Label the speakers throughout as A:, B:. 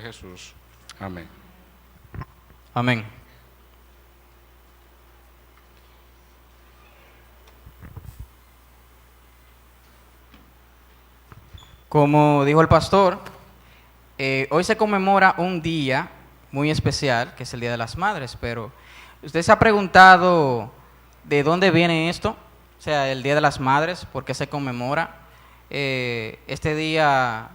A: Jesús. Amén.
B: Amén. Como dijo el pastor, hoy se conmemora un día muy especial, que es el Día de las Madres, pero ¿usted se ha preguntado de dónde viene esto? O sea, el Día de las Madres, ¿por qué se conmemora? ¿Este día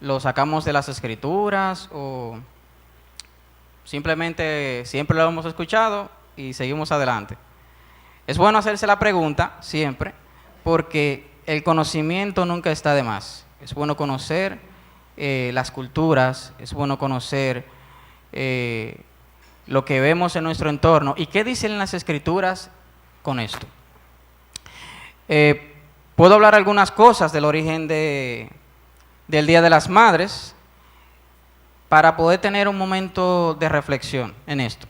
B: lo sacamos de las Escrituras o simplemente siempre lo hemos escuchado y seguimos adelante? Es bueno hacerse la pregunta siempre, porque el conocimiento nunca está de más. Es bueno conocer las culturas, es bueno conocer lo que vemos en nuestro entorno y qué dicen las Escrituras con esto. Puedo hablar algunas cosas del origen del Día de las Madres para poder tener un momento de reflexión en esto.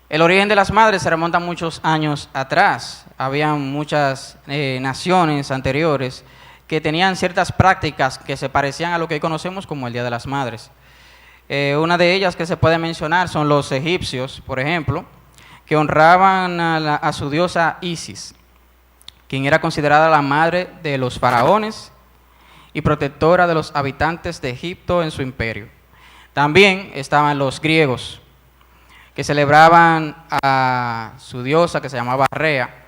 B: El origen de las madres se remonta muchos años atrás. Había muchas naciones anteriores que tenían ciertas prácticas que se parecían a lo que hoy conocemos como el Día de las Madres. Una de ellas que se puede mencionar son los egipcios, por ejemplo, que honraban a su diosa Isis, quien era considerada la madre de los faraones y protectora de los habitantes de Egipto en su imperio. También estaban los griegos, que celebraban a su diosa que se llamaba Rea,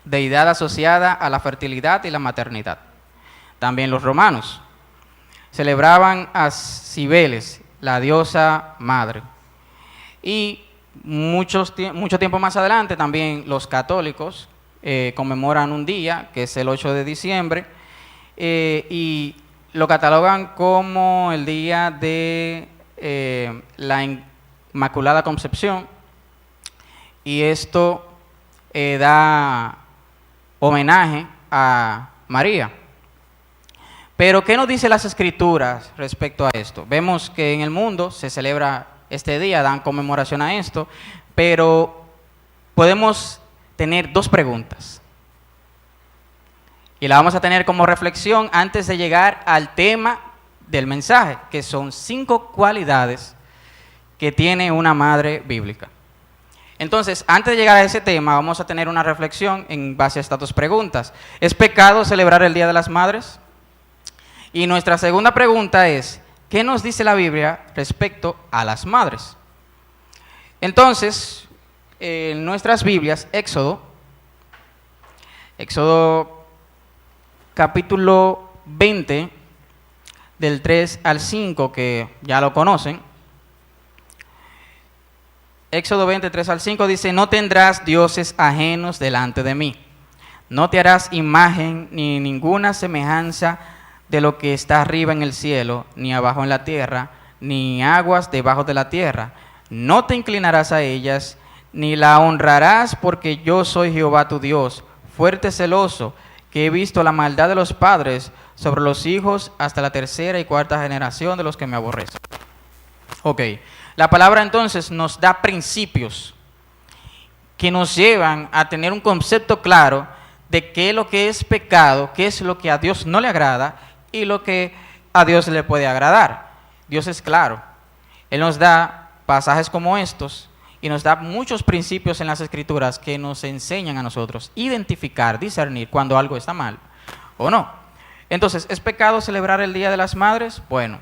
B: deidad asociada a la fertilidad y la maternidad. También los romanos celebraban a Cibeles, la diosa madre. Y mucho tiempo más adelante también los católicos conmemoran un día, que es el 8 de diciembre, y lo catalogan como el día de la Inmaculada Concepción, y esto da homenaje a María. Pero ¿qué nos dice las Escrituras respecto a esto? Vemos que en el mundo se celebra este día, dan conmemoración a esto, pero podemos tener dos preguntas. Y la vamos a tener como reflexión antes de llegar al tema del mensaje, que son 5 cualidades que tiene una madre bíblica. Entonces, antes de llegar a ese tema, vamos a tener una reflexión en base a estas dos preguntas. ¿Es pecado celebrar el Día de las Madres? Y nuestra segunda pregunta es, ¿qué nos dice la Biblia respecto a las madres? Entonces, en nuestras Biblias, Éxodo capítulo 20, del 3 al 5, que ya lo conocen. Éxodo 20, 3 al 5 dice: no tendrás dioses ajenos delante de mí. No te harás imagen ni ninguna semejanza de lo que está arriba en el cielo, ni abajo en la tierra, ni aguas debajo de la tierra. No te inclinarás a ellas, ni la honrarás, porque yo soy Jehová tu Dios, fuerte celoso, que he visto la maldad de los padres sobre los hijos hasta la 3ª y 4ª generación de los que me aborrecen. Ok, la palabra entonces nos da principios que nos llevan a tener un concepto claro de qué es lo que es pecado, qué es lo que a Dios no le agrada y lo que a Dios le puede agradar. Dios es claro. Él nos da pasajes como estos y nos da muchos principios en las Escrituras que nos enseñan a nosotros identificar, discernir cuando algo está mal o no. Entonces, ¿es pecado celebrar el Día de las Madres? Bueno,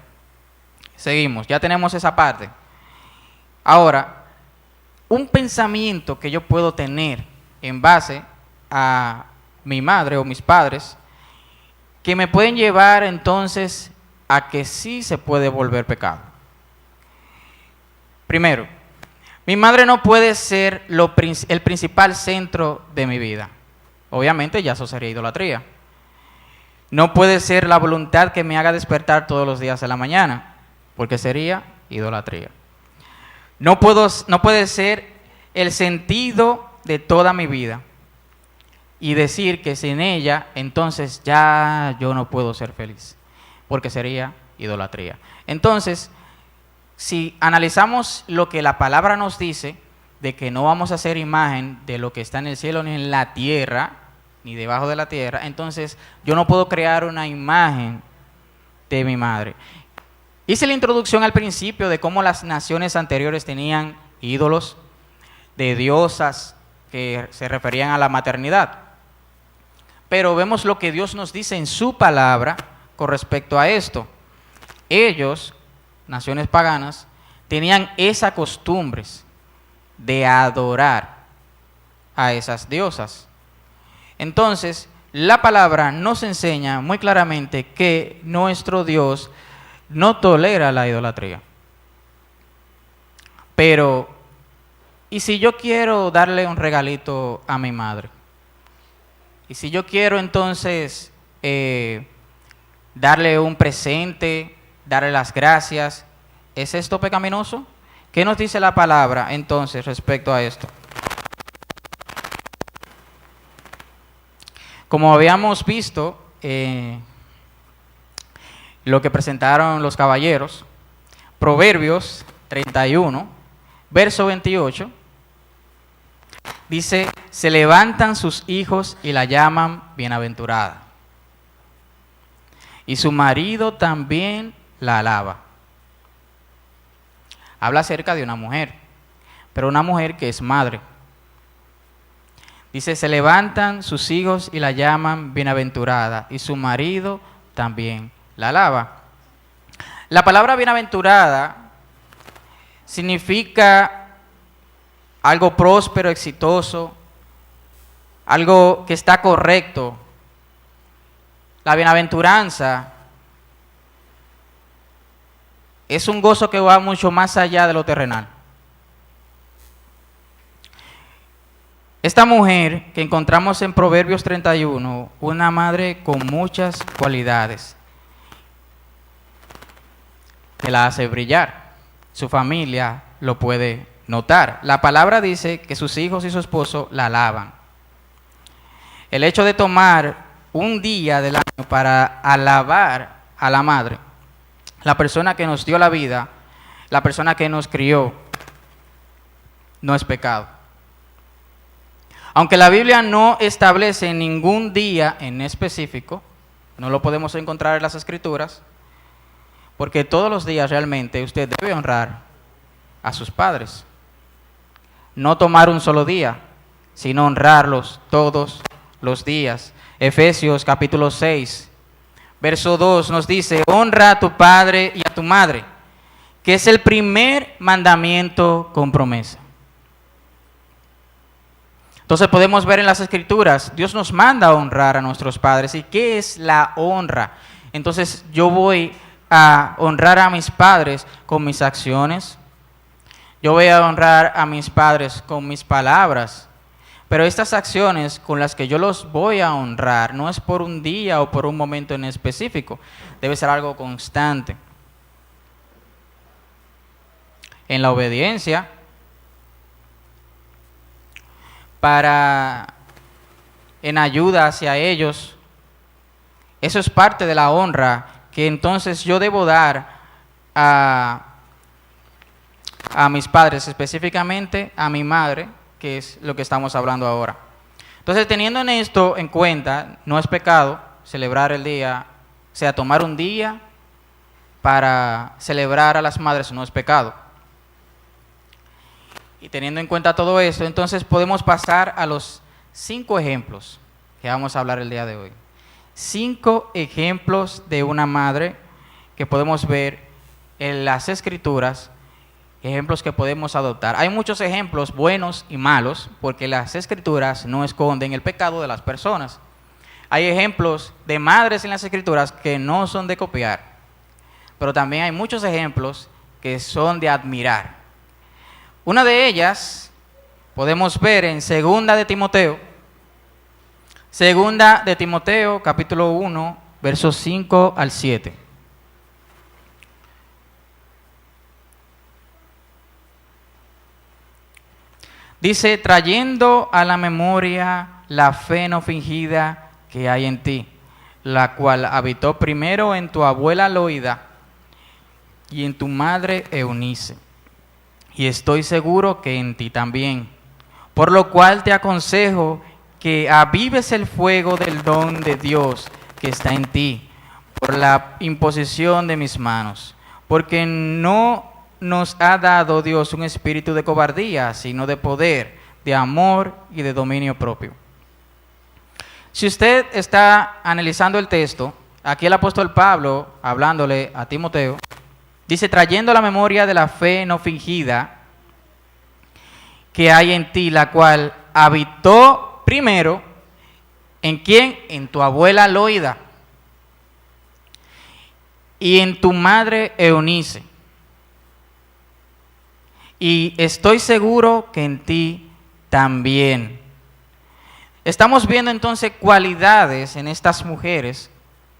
B: seguimos, ya tenemos esa parte. Ahora, un pensamiento que yo puedo tener en base a mi madre o mis padres, que me pueden llevar entonces a que sí se puede volver pecado. Primero, mi madre no puede ser el principal centro de mi vida. Obviamente ya eso sería idolatría. No puede ser la voluntad que me haga despertar todos los días de la mañana, porque sería idolatría. No puede ser el sentido de toda mi vida y decir que sin ella, entonces ya yo no puedo ser feliz, porque sería idolatría. Entonces, si analizamos lo que la palabra nos dice, de que no vamos a hacer imagen de lo que está en el cielo ni en la tierra, ni debajo de la tierra, entonces yo no puedo crear una imagen de mi madre. Hice la introducción al principio de cómo las naciones anteriores tenían ídolos de diosas que se referían a la maternidad. Pero vemos lo que Dios nos dice en su palabra con respecto a esto. Ellos, naciones paganas, tenían esas costumbres de adorar a esas diosas. Entonces, la palabra nos enseña muy claramente que nuestro Dios no tolera la idolatría. Pero, ¿y si yo quiero darle un regalito a mi madre? Y si yo quiero entonces darle un presente, darle las gracias, ¿es esto pecaminoso? ¿Qué nos dice la palabra entonces respecto a esto? Como habíamos visto, lo que presentaron los caballeros, Proverbios 31, verso 28, dice, se levantan sus hijos y la llaman bienaventurada, y su marido también la alaba. Habla acerca de una mujer, pero una mujer que es madre. Dice, se levantan sus hijos y la llaman bienaventurada, y su marido también la alaba. La palabra bienaventurada significa algo próspero, exitoso, algo que está correcto. La bienaventuranza es un gozo que va mucho más allá de lo terrenal. Esta mujer que encontramos en Proverbios 31, una madre con muchas cualidades, que la hace brillar. Su familia lo puede notar. La palabra dice que sus hijos y su esposo la alaban. El hecho de tomar un día del año para alabar a la madre, la persona que nos dio la vida, la persona que nos crió, no es pecado. Aunque la Biblia no establece ningún día en específico, no lo podemos encontrar en las Escrituras, porque todos los días realmente usted debe honrar a sus padres. No tomar un solo día, sino honrarlos todos los días. Efesios capítulo 6, verso 2 nos dice, honra a tu padre y a tu madre, que es el primer mandamiento con promesa. Entonces podemos ver en las Escrituras, Dios nos manda a honrar a nuestros padres. ¿Y qué es la honra? Entonces yo voy a honrar a mis padres con mis acciones. Yo voy a honrar a mis padres con mis palabras. Pero estas acciones con las que yo los voy a honrar no es por un día o por un momento en específico. Debe ser algo constante. En la obediencia, en ayuda hacia ellos, eso es parte de la honra que entonces yo debo dar a mis padres, específicamente a mi madre, que es lo que estamos hablando ahora. Entonces, teniendo en esto en cuenta, no es pecado celebrar el día, o sea, tomar un día para celebrar a las madres no es pecado. Y teniendo en cuenta todo esto, entonces podemos pasar a los 5 ejemplos que vamos a hablar el día de hoy. 5 ejemplos de una madre que podemos ver en las Escrituras, ejemplos que podemos adoptar. Hay muchos ejemplos buenos y malos, porque las Escrituras no esconden el pecado de las personas. Hay ejemplos de madres en las Escrituras que no son de copiar, pero también hay muchos ejemplos que son de admirar. Una de ellas podemos ver en Segunda de Timoteo, capítulo 1, versos 5 al 7. Dice, trayendo a la memoria la fe no fingida que hay en ti, la cual habitó primero en tu abuela Loida y en tu madre Eunice, y estoy seguro que en ti también. Por lo cual te aconsejo que avives el fuego del don de Dios que está en ti, por la imposición de mis manos. porque no nos ha dado Dios un espíritu de cobardía, sino de poder, de amor y de dominio propio. Si usted está analizando el texto, aquí el apóstol Pablo, hablándole a Timoteo, dice, trayendo la memoria de la fe no fingida que hay en ti, la cual habitó primero, ¿en quién? En tu abuela Loida y en tu madre Eunice. Y estoy seguro que en ti también. Estamos viendo entonces cualidades en estas mujeres.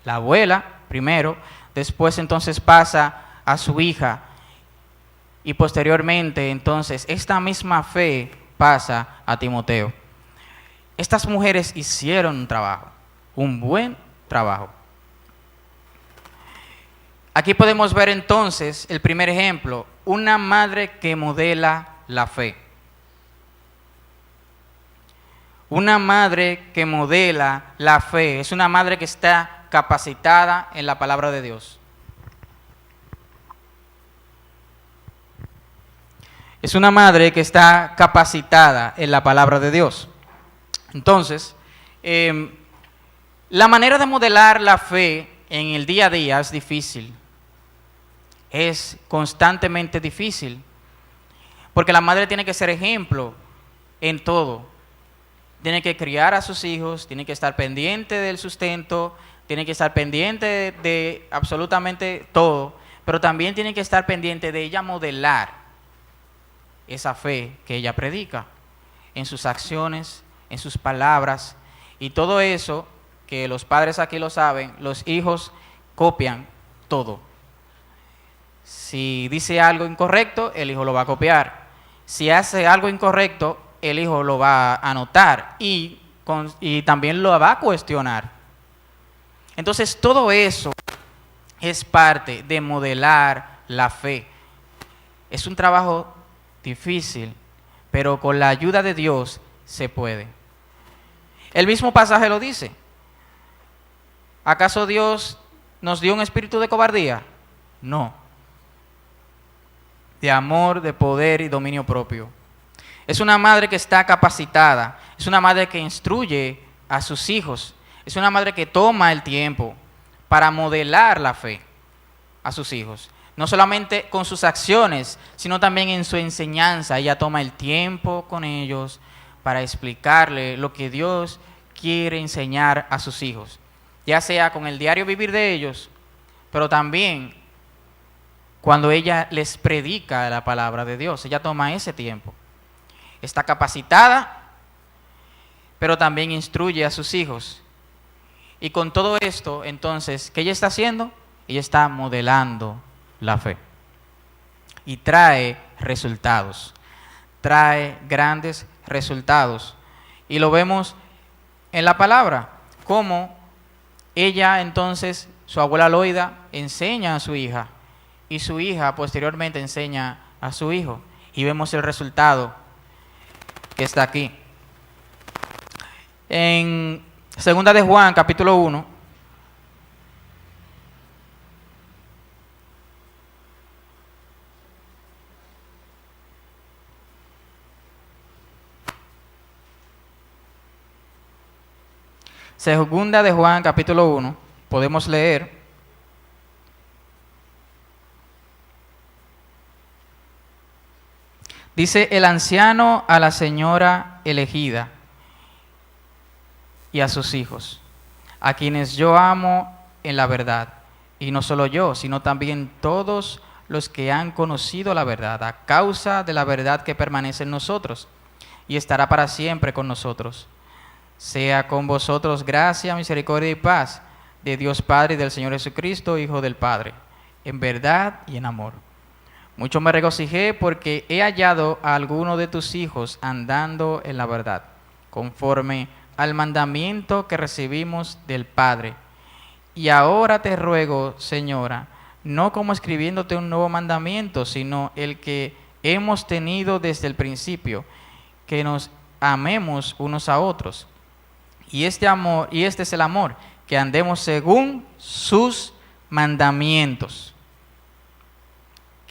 B: La abuela primero, después entonces pasa a su hija y posteriormente entonces esta misma fe pasa a Timoteo. Estas mujeres hicieron un trabajo, un buen trabajo. Aquí podemos ver entonces el primer ejemplo, una madre que modela la fe. Una madre que modela la fe, es una madre que está capacitada en la palabra de Dios. Es una madre que está capacitada en la palabra de Dios. Entonces, la manera de modelar la fe en el día a día es difícil. Es constantemente difícil. Porque la madre tiene que ser ejemplo en todo. Tiene que criar a sus hijos, tiene que estar pendiente del sustento, tiene que estar pendiente de absolutamente todo, pero también tiene que estar pendiente de ella modelar esa fe que ella predica en sus acciones, en sus palabras, y todo eso que los padres aquí lo saben, los hijos copian todo. Si dice algo incorrecto, el hijo lo va a copiar. Si hace algo incorrecto, el hijo lo va a anotar y también lo va a cuestionar. Entonces todo eso es parte de modelar la fe. Es un trabajo difícil, pero con la ayuda de Dios se puede. El mismo pasaje lo dice. ¿Acaso Dios nos dio un espíritu de cobardía? No. De amor, de poder y dominio propio. Es una madre que está capacitada, es una madre que instruye a sus hijos, es una madre que toma el tiempo para modelar la fe a sus hijos. No solamente con sus acciones, sino también en su enseñanza. Ella toma el tiempo con ellos para explicarle lo que Dios quiere enseñar a sus hijos, ya sea con el diario vivir de ellos, pero también cuando ella les predica la palabra de Dios. Ella toma ese tiempo. Está capacitada, pero también instruye a sus hijos. Y con todo esto, entonces, ¿qué ella está haciendo? Ella está modelando la fe. Y trae resultados. Trae grandes resultados. Y lo vemos en la palabra. Cómo ella, entonces, su abuela Loida, enseña a su hija. Y su hija, posteriormente, enseña a su hijo. Y vemos el resultado que está aquí. En 2 de Juan, capítulo 1, Segunda de Juan, capítulo 1, podemos leer: dice, el anciano a la señora elegida y a sus hijos, a quienes yo amo en la verdad, y no solo yo, sino también todos los que han conocido la verdad, a causa de la verdad que permanece en nosotros, y estará para siempre con nosotros. Sea con vosotros gracia, misericordia y paz de Dios Padre y del Señor Jesucristo, Hijo del Padre, en verdad y en amor. Mucho me regocijé porque he hallado a alguno de tus hijos andando en la verdad, conforme al mandamiento que recibimos del Padre. Y ahora te ruego, Señora, no como escribiéndote un nuevo mandamiento, sino el que hemos tenido desde el principio, que nos amemos unos a otros. Y este es el amor, que andemos según sus mandamientos.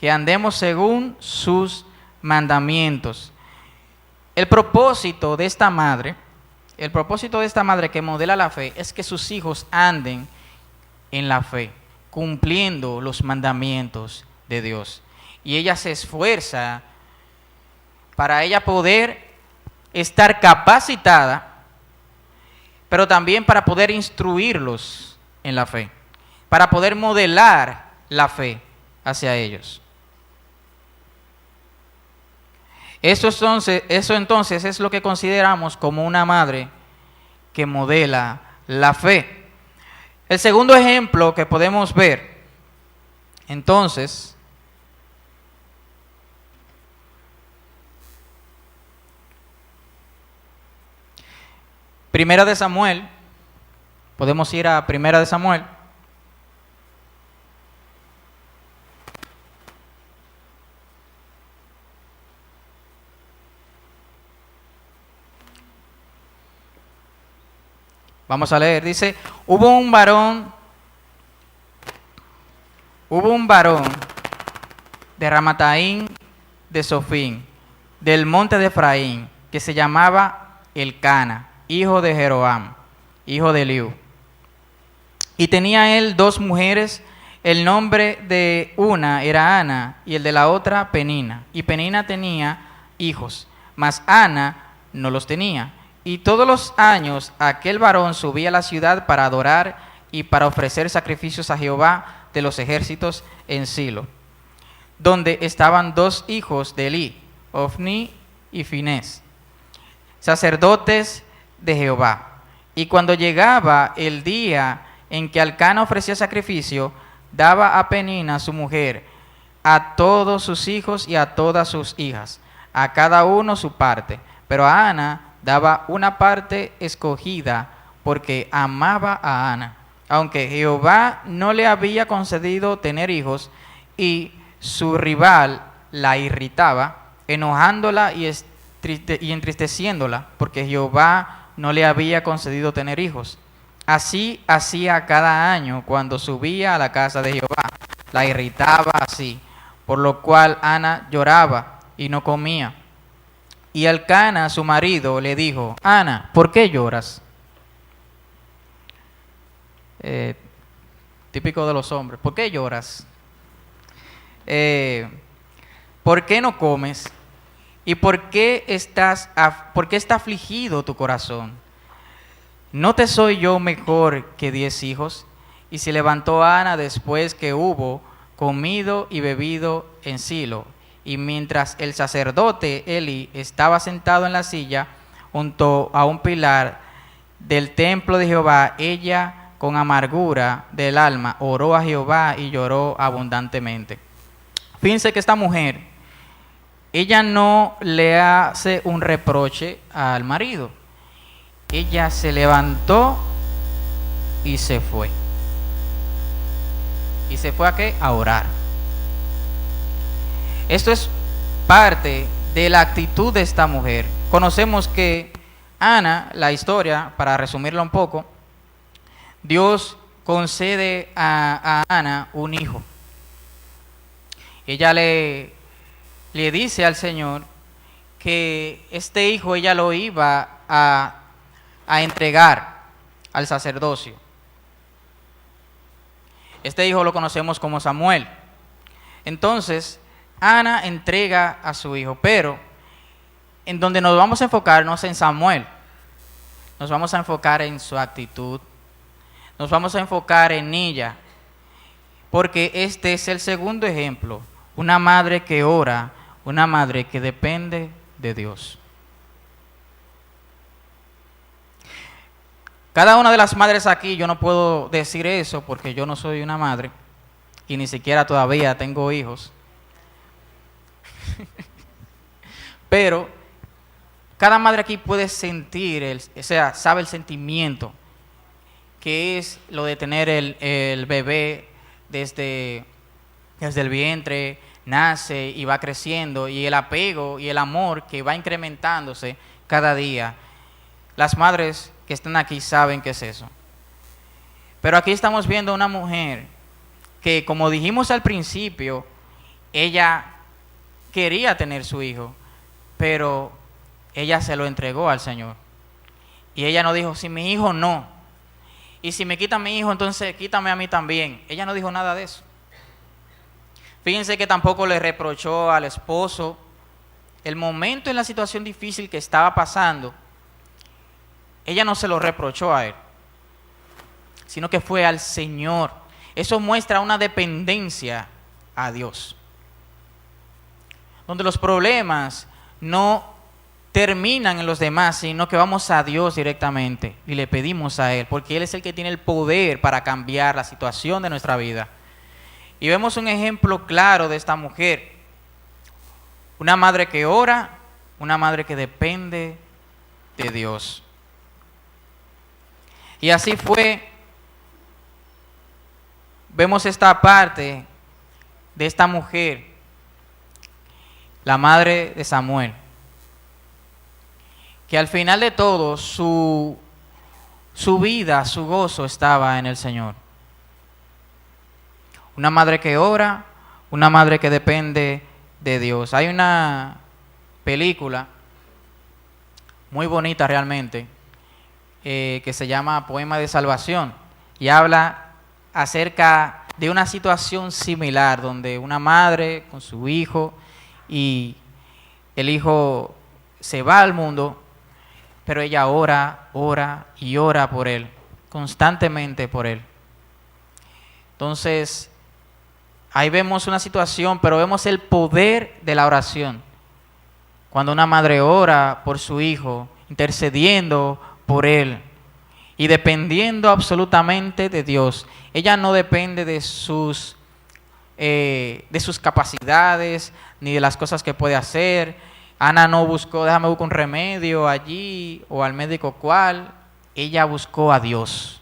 B: que andemos según sus mandamientos. El propósito de esta madre que modela la fe es que sus hijos anden en la fe, cumpliendo los mandamientos de Dios. Y ella se esfuerza para ella poder estar capacitada, pero también para poder instruirlos en la fe, para poder modelar la fe hacia ellos. Eso entonces es lo que consideramos como una madre que modela la fe. El segundo ejemplo que podemos ver, entonces, Primera de Samuel, podemos ir a Primera de Samuel. Vamos a leer, dice, hubo un varón de Ramataim de Sofín, del monte de Efraín, que se llamaba Elcana, hijo de Jeroam, hijo de Eliú. Y tenía él 2 mujeres, el nombre de una era Ana y el de la otra Penina. Y Penina tenía hijos, mas Ana no los tenía. Y todos los años aquel varón subía a la ciudad para adorar y para ofrecer sacrificios a Jehová de los ejércitos en Silo, donde estaban 2 hijos de Elí, Ofni y Finés, sacerdotes de Jehová. Y cuando llegaba el día en que Elcana ofrecía sacrificio, daba a Penina su mujer, a todos sus hijos y a todas sus hijas, a cada uno su parte, pero a Ana daba una parte escogida porque amaba a Ana, aunque Jehová no le había concedido tener hijos y su rival la irritaba, enojándola y entristeciéndola, porque Jehová no le había concedido tener hijos. Así hacía cada año cuando subía a la casa de Jehová, la irritaba así, por lo cual Ana lloraba y no comía. Y Elcana, su marido, le dijo, Ana, ¿por qué lloras? Típico de los hombres, ¿por qué lloras? ¿Por qué no comes? ¿Y por qué está afligido tu corazón? ¿No te soy yo mejor que 10 hijos? Y se levantó Ana después que hubo comido y bebido en Silo. Y mientras el sacerdote Eli estaba sentado en la silla junto a un pilar del templo de Jehová, ella con amargura del alma oró a Jehová y lloró abundantemente. Fíjense que esta mujer, ella no le hace un reproche al marido. Ella se levantó y se fue. ¿Y se fue a qué? A orar. Esto es parte de la actitud de esta mujer. Conocemos que Ana, la historia, para resumirla un poco, Dios concede a Ana un hijo. Ella le dice al Señor que este hijo ella lo iba a entregar al sacerdocio. Este hijo lo conocemos como Samuel. Entonces, Ana entrega a su hijo, pero en donde nos vamos a enfocar no es en Samuel, nos vamos a enfocar en su actitud, nos vamos a enfocar en ella, porque este es el segundo ejemplo, una madre que ora, una madre que depende de Dios. Cada una de las madres aquí, yo no puedo decir eso porque yo no soy una madre y ni siquiera todavía tengo hijos. Pero cada madre aquí puede sentir, sabe el sentimiento que es lo de tener el bebé desde el vientre, nace y va creciendo, y el apego y el amor que va incrementándose cada día. Las madres que están aquí saben qué es eso. Pero aquí estamos viendo una mujer que, como dijimos al principio, ella quería tener su hijo, pero ella se lo entregó al Señor. Y ella no dijo, si mi hijo no, y si me quitan mi hijo, entonces quítame a mí también. Ella no dijo nada de eso. Fíjense que tampoco le reprochó al esposo el momento en la situación difícil que estaba pasando. Ella no se lo reprochó a él, sino que fue al Señor. Eso muestra una dependencia a Dios, donde los problemas no terminan en los demás, sino que vamos a Dios directamente y le pedimos a Él, porque Él es el que tiene el poder para cambiar la situación de nuestra vida. Y vemos un ejemplo claro de esta mujer, una madre que ora, una madre que depende de Dios. Y así fue. Vemos esta parte de esta mujer, la madre de Samuel, que al final de todo su vida, su gozo estaba en el Señor. Una madre que ora, una madre que depende de Dios. Hay una película muy bonita realmente, que se llama Poema de Salvación, y habla acerca de una situación similar, donde una madre con su hijo, y el hijo se va al mundo, pero ella ora, ora y ora por él, constantemente por él. Entonces, ahí vemos una situación, pero vemos el poder de la oración. Cuando una madre ora por su hijo, intercediendo por él y dependiendo absolutamente de Dios. Ella no depende de sus capacidades ni de las cosas que puede hacer. Ana no buscó, déjame buscar un remedio allí o al médico cual. Ella buscó a Dios.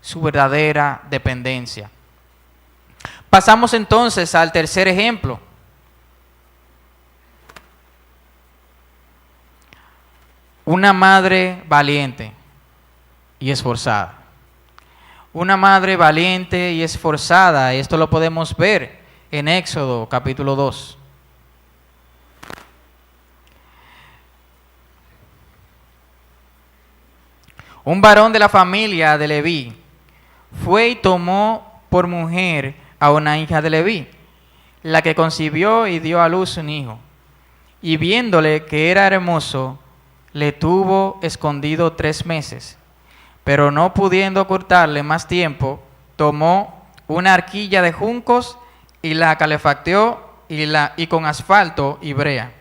B: Su verdadera dependencia. Pasamos entonces al tercer ejemplo. Una madre valiente y esforzada. Una madre valiente y esforzada. Esto lo podemos ver en Éxodo capítulo 2. Un varón de la familia de Leví fue y tomó por mujer a una hija de Leví, la que concibió y dio a luz un hijo. Y viéndole que era hermoso, le tuvo escondido 3 meses, pero no pudiendo ocultarle más tiempo, tomó una arquilla de juncos y la calefacteó y con asfalto y brea.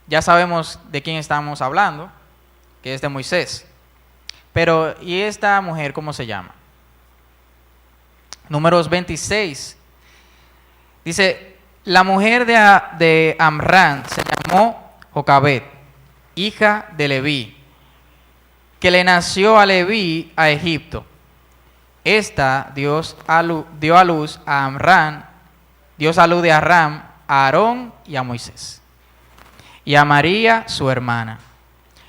B: Ya sabemos de quién estamos hablando, que es de Moisés. Pero, ¿y esta mujer cómo se llama? Números 26. Dice, la mujer de Amram se llamó Jocabed, hija de Leví, que le nació a Leví a Egipto. Esta dio a luz a Amram, dio salud de Aram, a Aarón y a Moisés, y a María su hermana.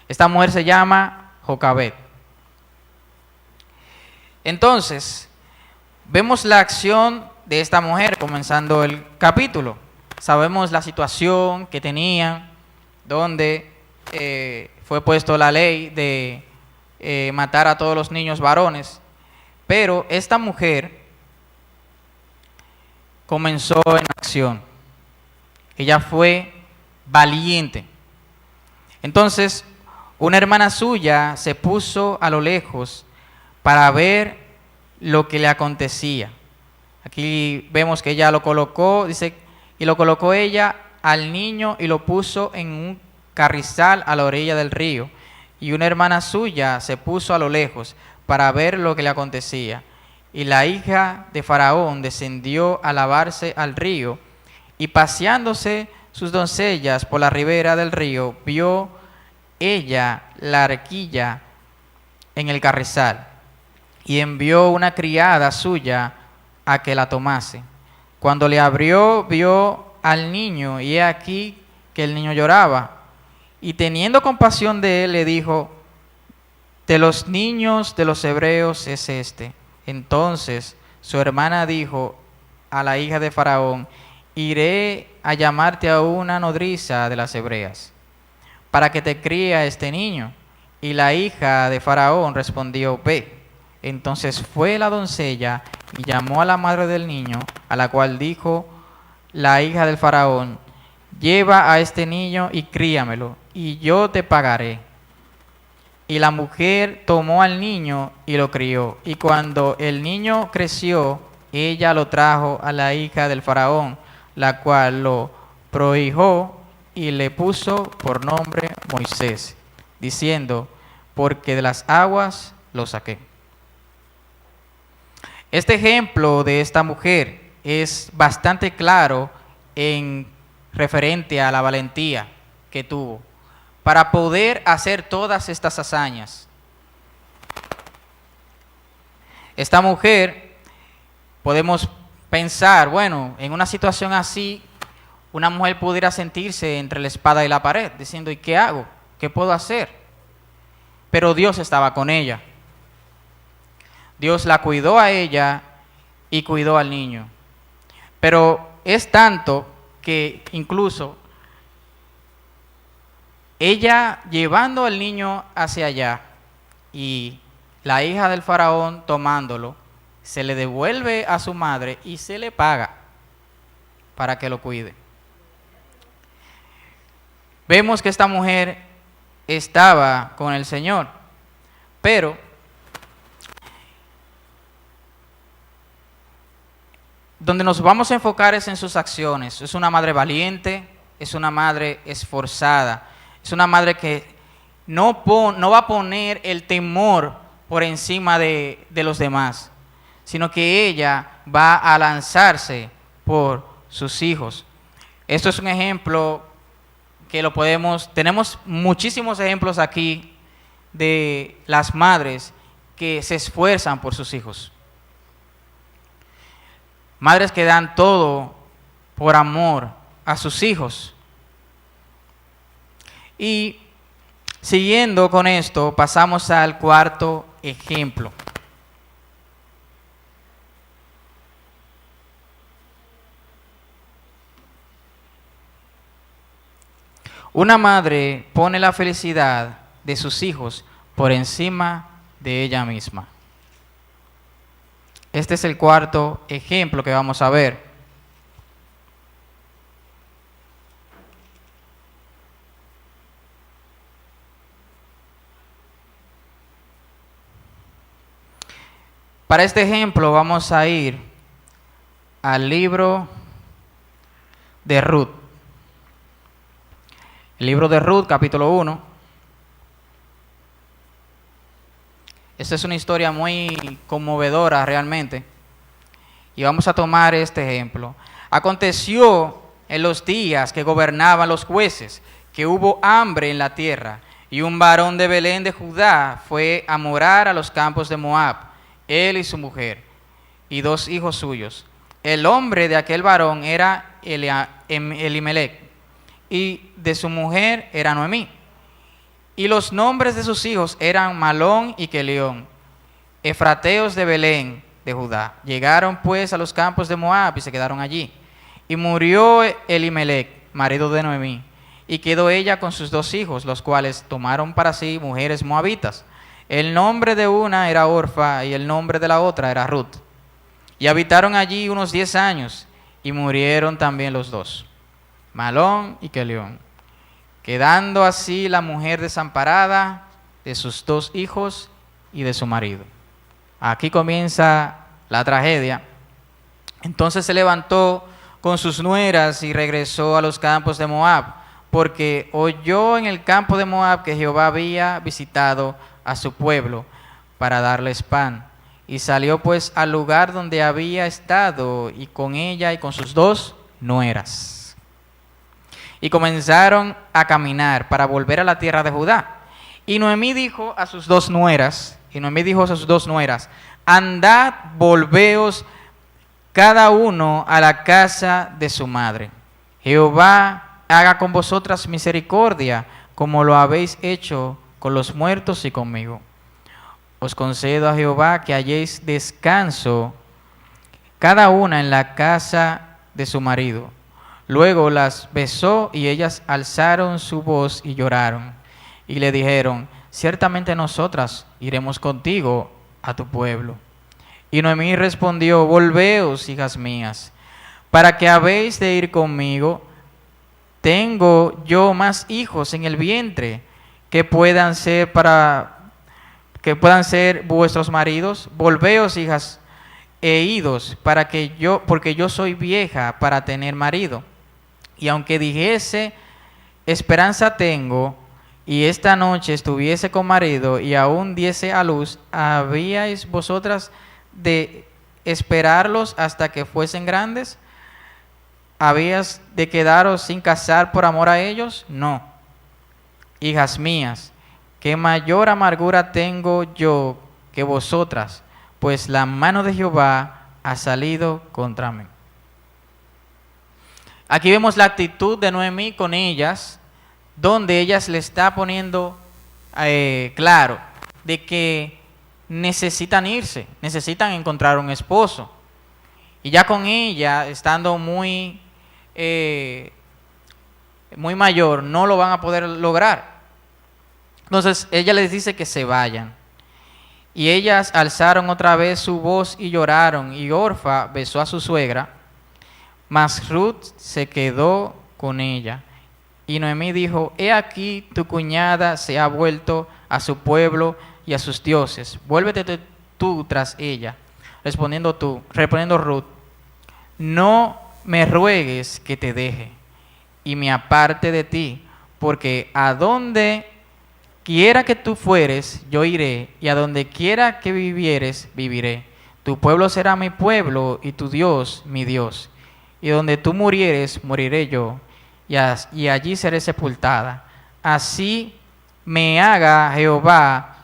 B: Esta mujer se llama Jocabed. Entonces, vemos la acción de esta mujer comenzando el capítulo. Sabemos la situación que tenían, donde fue puesto la ley de matar a todos los niños varones, pero esta mujer comenzó en acción. Ella fue valiente. Entonces, una hermana suya se puso a lo lejos para ver lo que le acontecía. Aquí vemos que ella lo colocó, dice, y lo colocó ella al niño y lo puso en un carrizal a la orilla del río. Y una hermana suya se puso a lo lejos para ver lo que le acontecía. Y la hija de Faraón descendió a lavarse al río, y paseándose sus doncellas por la ribera del río, vio ella la arquilla en el carrizal, y envió una criada suya a que la tomase. Cuando le abrió, vio al niño, y he aquí que el niño lloraba. Y teniendo compasión de él, le dijo, de los niños de los hebreos es este. Entonces su hermana dijo a la hija de Faraón: iré a llamarte a una nodriza de las hebreas, para que te críe a este niño. Y la hija de Faraón respondió: ve. Entonces fue la doncella y llamó a la madre del niño, a la cual dijo la hija del Faraón: lleva a este niño y críamelo, y yo te pagaré. Y la mujer tomó al niño y lo crió. Y cuando el niño creció, ella lo trajo a la hija del Faraón, la cual lo prohijó y le puso por nombre Moisés, diciendo: porque de las aguas lo saqué. Este ejemplo de esta mujer es bastante claro en referente a la valentía que tuvo para poder hacer todas estas hazañas. Esta mujer, podemos pensar, bueno, en una situación así, una mujer pudiera sentirse entre la espada y la pared, diciendo: ¿y qué hago? ¿Qué puedo hacer? Pero Dios estaba con ella. Dios la cuidó a ella y cuidó al niño. Pero es tanto que incluso ella, llevando al niño hacia allá, y la hija del Faraón tomándolo, se le devuelve a su madre y se le paga para que lo cuide. Vemos que esta mujer estaba con el Señor, pero donde nos vamos a enfocar es en sus acciones. Es una madre valiente, es una madre esforzada, es una madre que no va a poner el temor por encima de los demás, sino que ella va a lanzarse por sus hijos. Esto es un ejemplo que tenemos muchísimos ejemplos aquí de las madres que se esfuerzan por sus hijos. Madres que dan todo por amor a sus hijos. Y siguiendo con esto, pasamos al cuarto ejemplo. Una madre pone la felicidad de sus hijos por encima de ella misma. Este es el cuarto ejemplo que vamos a ver. Para este ejemplo vamos a ir al libro de Ruth. El libro de Ruth, capítulo 1. Esta es una historia muy conmovedora realmente. Y vamos a tomar este ejemplo. Aconteció en los días que gobernaban los jueces, que hubo hambre en la tierra, y un varón de Belén de Judá fue a morar a los campos de Moab, él y su mujer, y 2 hijos suyos. El nombre de aquel varón era Elimelec, y de su mujer era Noemí. Y los nombres de sus hijos eran Malón y Quelión, efrateos de Belén de Judá. Llegaron pues a los campos de Moab y se quedaron allí. Y murió Elimelec, marido de Noemí, y quedó ella con sus 2 hijos, los cuales tomaron para sí mujeres moabitas. El nombre de una era Orfa y el nombre de la otra era Ruth. Y habitaron allí unos 10 años y murieron también los 2, Malón y Quelión, quedando así la mujer desamparada de sus 2 hijos y de su marido. Aquí comienza la tragedia. Entonces se levantó con sus nueras y regresó a los campos de Moab, porque oyó en el campo de Moab que Jehová había visitado a su pueblo para darles pan. Y salió pues al lugar donde había estado, y con ella y con sus 2 nueras. Y comenzaron a caminar para volver a la tierra de Judá. Y Noemí dijo a sus 2 nueras, andad, volveos cada uno a la casa de su madre. Jehová haga con vosotras misericordia, como lo habéis hecho con los muertos y conmigo. Os concedo a Jehová que halléis descanso cada una en la casa de su marido. Luego las besó y ellas alzaron su voz y lloraron. Y le dijeron: ciertamente nosotras iremos contigo a tu pueblo. Y Noemí respondió: volveos, hijas mías, ¿para qué habéis de ir conmigo? Tengo yo más hijos en el vientre que puedan ser vuestros maridos. Volveos, hijas, e idos, porque yo soy vieja para tener marido. Y aunque dijese: esperanza tengo, y esta noche estuviese con marido, y aún diese a luz, ¿habíais vosotras de esperarlos hasta que fuesen grandes? ¿Habías de quedaros sin casar por amor a ellos? No. Hijas mías, qué mayor amargura tengo yo que vosotras, pues la mano de Jehová ha salido contra mí. Aquí vemos la actitud de Noemí con ellas, donde ellas le está poniendo claro de que necesitan irse, necesitan encontrar un esposo. Y ya con ella, estando muy mayor, no lo van a poder lograr. Entonces ella les dice que se vayan. Y ellas alzaron otra vez su voz y lloraron, y Orfa besó a su suegra, mas Ruth se quedó con ella. Y Noemí dijo: he aquí tu cuñada se ha vuelto a su pueblo y a sus dioses. Vuélvete tú tras ella. Respondiendo Ruth: no me ruegues que te deje y me aparte de ti, porque a donde quiera que tú fueres, yo iré, y a donde quiera que vivieres, viviré. Tu pueblo será mi pueblo, y tu Dios mi Dios. Y donde tú murieres, moriré yo, y allí seré sepultada. Así me haga Jehová,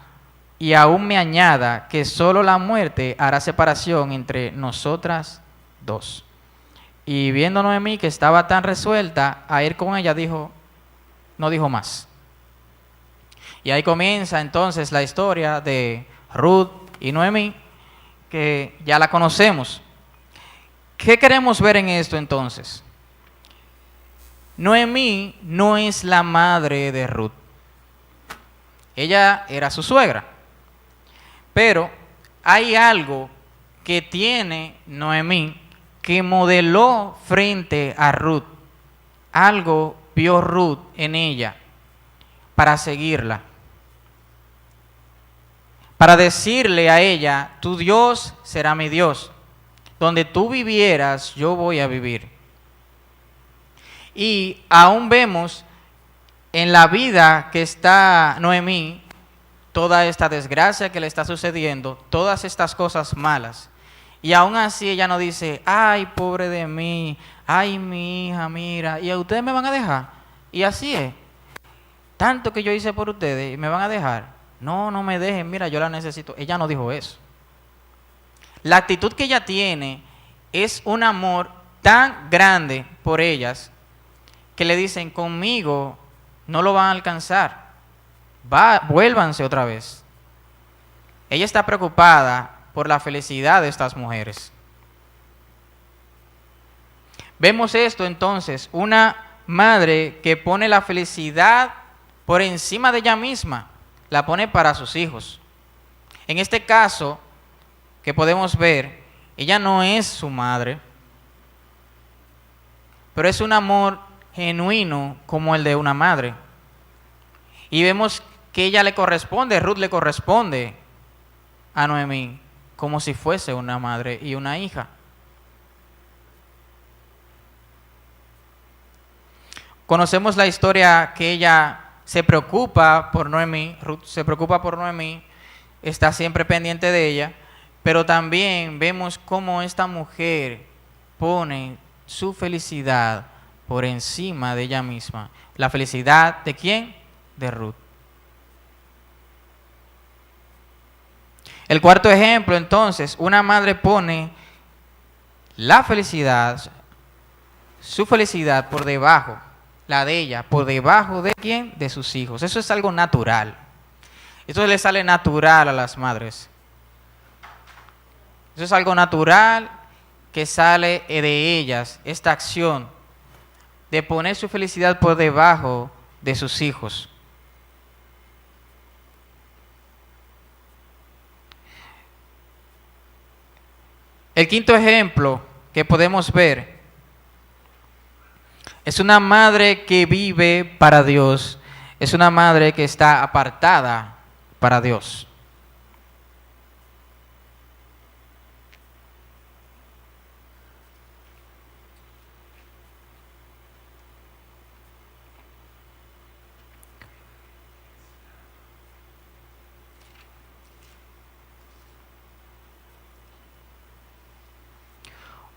B: y aún me añada, que solo la muerte hará separación entre nosotras dos. Y viendo Noemí que estaba tan resuelta a ir con ella, no dijo más. Y ahí comienza entonces la historia de Ruth y Noemí, que ya la conocemos. ¿Qué queremos ver en esto entonces? Noemí no es la madre de Ruth. Ella era su suegra. Pero hay algo que tiene Noemí que modeló frente a Ruth. Algo vio Ruth en ella para seguirla. Para decirle a ella: tu Dios será mi Dios. Donde tú vivieras, yo voy a vivir. Y aún vemos en la vida que está Noemí, toda esta desgracia que le está sucediendo, todas estas cosas malas. Y aún así ella no dice: ay, pobre de mí, ay, mi hija, mira, y a ustedes me van a dejar. Y así es. Tanto que yo hice por ustedes y me van a dejar. No, no me dejen, mira, yo la necesito. Ella no dijo eso. La actitud que ella tiene es un amor tan grande por ellas que le dicen: conmigo no lo van a alcanzar. Vuélvanse otra vez. Ella está preocupada por la felicidad de estas mujeres. Vemos esto entonces, una madre que pone la felicidad por encima de ella misma, la pone para sus hijos. En este caso, que podemos ver, ella no es su madre, pero es un amor genuino como el de una madre. Y vemos que ella le corresponde, Ruth le corresponde a Noemí como si fuese una madre y una hija. Conocemos la historia que ella se preocupa por Noemí, Ruth se preocupa por Noemí, está siempre pendiente de ella, pero también vemos cómo esta mujer pone su felicidad por encima de ella misma. ¿La felicidad de quién? De Ruth. El cuarto ejemplo, entonces, una madre pone la felicidad, su felicidad por debajo, la de ella, por debajo de quién? De sus hijos. Eso es algo natural. Eso le sale natural a las madres. Eso es algo natural que sale de ellas, esta acción de poner su felicidad por debajo de sus hijos. El quinto ejemplo que podemos ver es una madre que vive para Dios, es una madre que está apartada para Dios.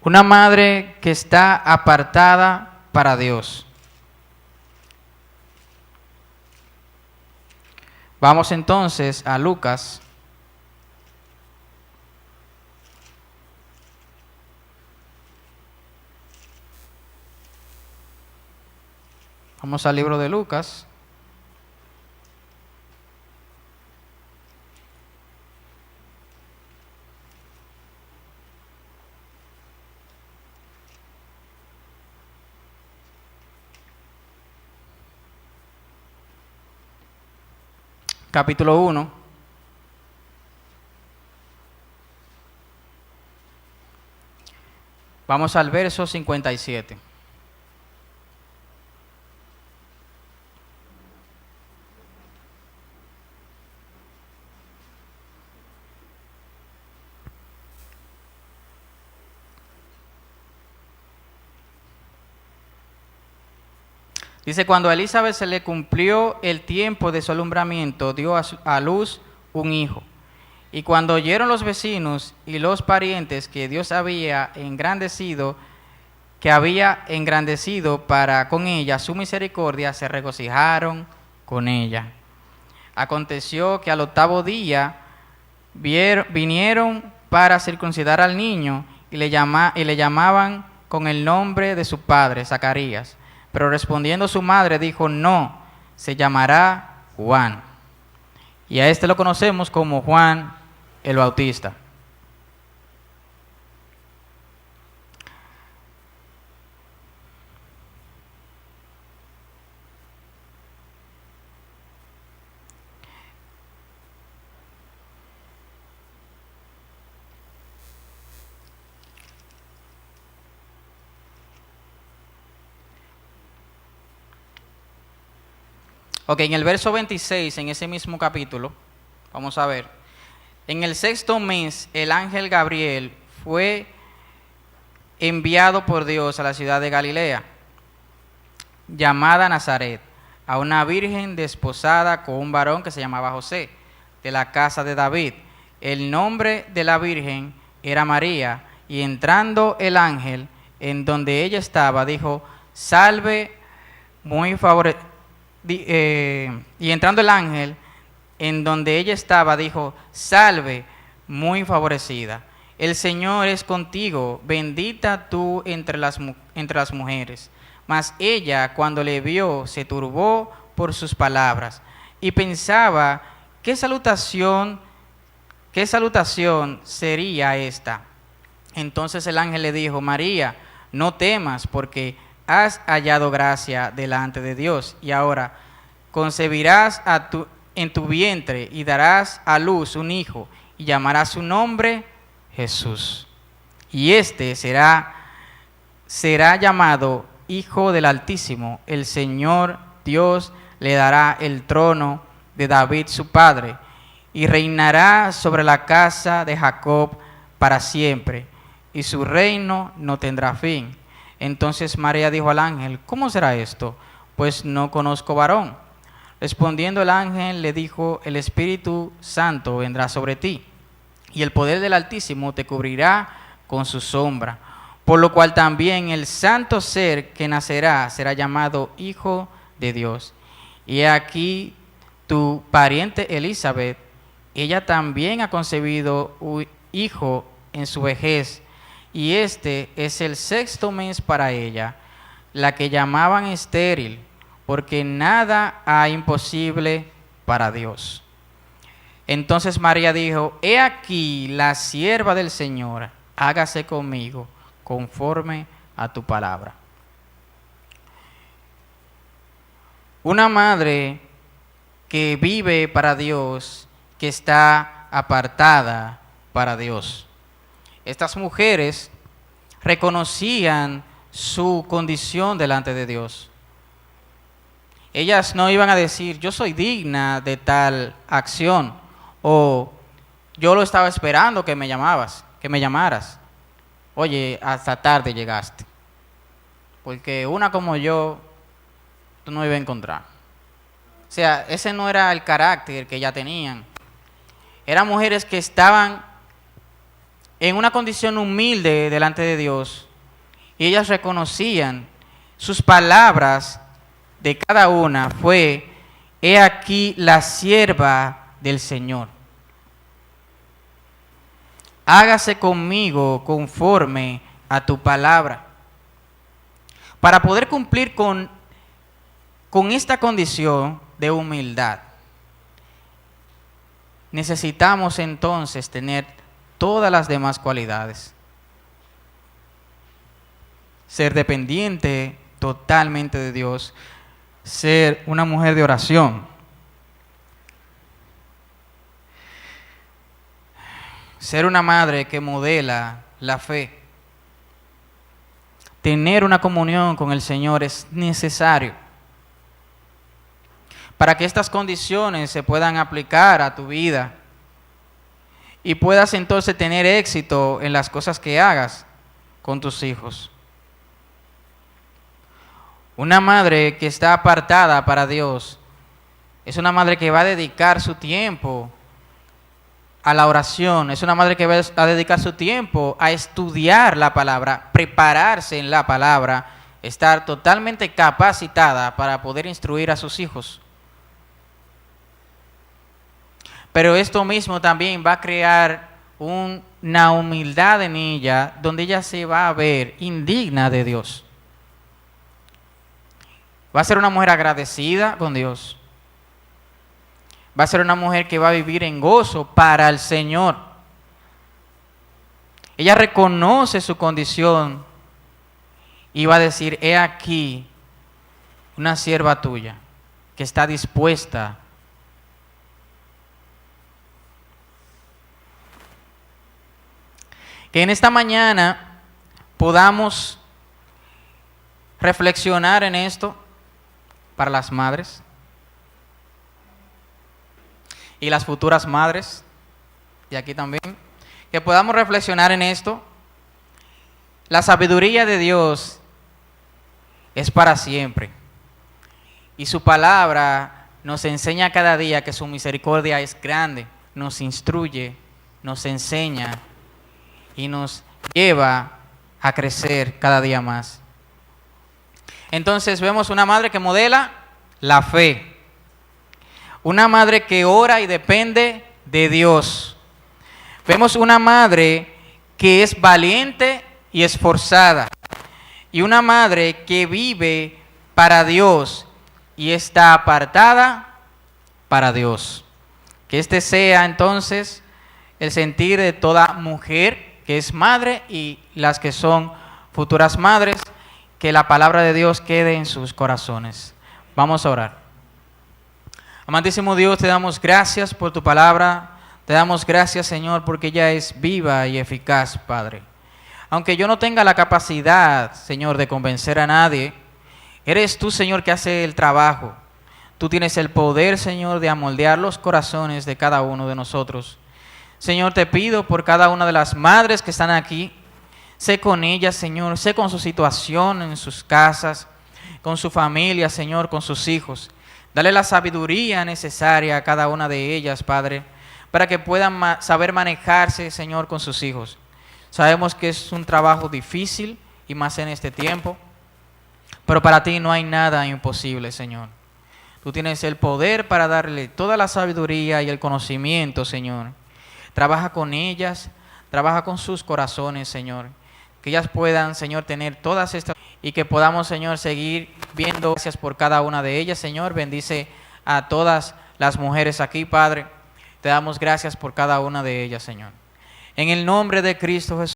B: Una madre que está apartada para Dios. Vamos entonces a Lucas. Vamos al libro de Lucas. Capítulo 1. Vamos al verso 57. Dice, cuando a Elizabeth se le cumplió el tiempo de su alumbramiento, dio a luz un hijo. Y cuando oyeron los vecinos y los parientes que Dios había engrandecido para con ella su misericordia, se regocijaron con ella. Aconteció que al octavo día vinieron para circuncidar al niño y le llamaban con el nombre de su padre, Zacarías. Pero respondiendo su madre dijo, no, se llamará Juan. Y a este lo conocemos como Juan el Bautista. Ok, en el verso 26, en ese mismo capítulo, vamos a ver. En el sexto mes, el ángel Gabriel fue enviado por Dios a la ciudad de Galilea, llamada Nazaret, a una virgen desposada con un varón que se llamaba José, de la casa de David. El nombre de la virgen era María, y entrando el ángel en donde ella estaba, dijo, salve, muy favorecida. Y entrando el ángel en donde ella estaba, dijo, salve, muy favorecida. El Señor es contigo, bendita tú entre las mujeres. Mas ella, cuando le vio, se turbó por sus palabras y pensaba, ¿qué salutación sería esta? Entonces el ángel le dijo, María, no temas, porque has hallado gracia delante de Dios, y ahora concebirás en tu vientre y darás a luz un hijo, y llamarás su nombre Jesús. Y este será llamado Hijo del Altísimo. El Señor Dios le dará el trono de David su padre, y reinará sobre la casa de Jacob para siempre, y su reino no tendrá fin. Entonces María dijo al ángel, ¿cómo será esto? Pues no conozco varón. Respondiendo el ángel le dijo, el Espíritu Santo vendrá sobre ti, y el poder del Altísimo te cubrirá con su sombra. Por lo cual también el santo ser que nacerá será llamado Hijo de Dios. Y aquí tu pariente Elizabeth, ella también ha concebido un hijo en su vejez, y este es el sexto mes para ella, la que llamaban estéril, porque nada hay imposible para Dios. Entonces María dijo, he aquí la sierva del Señor, hágase conmigo conforme a tu palabra. Una madre que vive para Dios, que está apartada para Dios. Estas mujeres reconocían su condición delante de Dios. Ellas no iban a decir, yo soy digna de tal acción, o yo lo estaba esperando que me llamaras. Oye, hasta tarde llegaste, porque una como yo, tú no ibas a encontrar. O sea, ese no era el carácter que ya tenían. Eran mujeres que estaban en una condición humilde delante de Dios, y ellas reconocían sus palabras de cada una fue: he aquí la sierva del Señor. Hágase conmigo conforme a tu palabra. Para poder cumplir con esta condición de humildad, necesitamos entonces tener todas las demás cualidades. Ser dependiente totalmente de Dios, ser una mujer de oración, ser una madre que modela la fe. Tener una comunión con el Señor es necesario para que estas condiciones se puedan aplicar a tu vida y puedas entonces tener éxito en las cosas que hagas con tus hijos. Una madre que está apartada para Dios es una madre que va a dedicar su tiempo a la oración, es una madre que va a dedicar su tiempo a estudiar la palabra, prepararse en la palabra, estar totalmente capacitada para poder instruir a sus hijos. Pero esto mismo también va a crear una humildad en ella, donde ella se va a ver indigna de Dios. Va a ser una mujer agradecida con Dios. Va a ser una mujer que va a vivir en gozo para el Señor. Ella reconoce su condición y va a decir: he aquí una sierva tuya que está dispuesta . Que en esta mañana podamos reflexionar en esto para las madres y las futuras madres, y aquí también, que podamos reflexionar en esto. La sabiduría de Dios es para siempre, y su palabra nos enseña cada día que su misericordia es grande, nos instruye, nos enseña y nos lleva a crecer cada día más. Entonces vemos una madre que modela la fe, una madre que ora y depende de Dios. Vemos una madre que es valiente y esforzada, y una madre que vive para Dios y está apartada para Dios. Que este sea entonces el sentir de toda mujer que es madre y las que son futuras madres, que la palabra de Dios quede en sus corazones. Vamos a orar. Amantísimo Dios, te damos gracias por tu palabra. Te damos gracias, Señor, porque ella es viva y eficaz, Padre. Aunque yo no tenga la capacidad, Señor, de convencer a nadie, eres tú, Señor, que hace el trabajo. Tú tienes el poder, Señor, de amoldear los corazones de cada uno de nosotros. Señor, te pido por cada una de las madres que están aquí. Sé con ellas, Señor, sé con su situación en sus casas, con su familia, Señor, con sus hijos. Dale la sabiduría necesaria a cada una de ellas, Padre, para que puedan saber manejarse, Señor, con sus hijos. Sabemos que es un trabajo difícil y más en este tiempo, pero para ti no hay nada imposible, Señor. Tú tienes el poder para darle toda la sabiduría y el conocimiento, Señor. Trabaja con ellas, trabaja con sus corazones, Señor. Que ellas puedan, Señor, tener todas estas y que podamos, Señor, seguir viendo. Gracias por cada una de ellas, Señor. Bendice a todas las mujeres aquí, Padre. Te damos gracias por cada una de ellas, Señor. En el nombre de Cristo Jesús.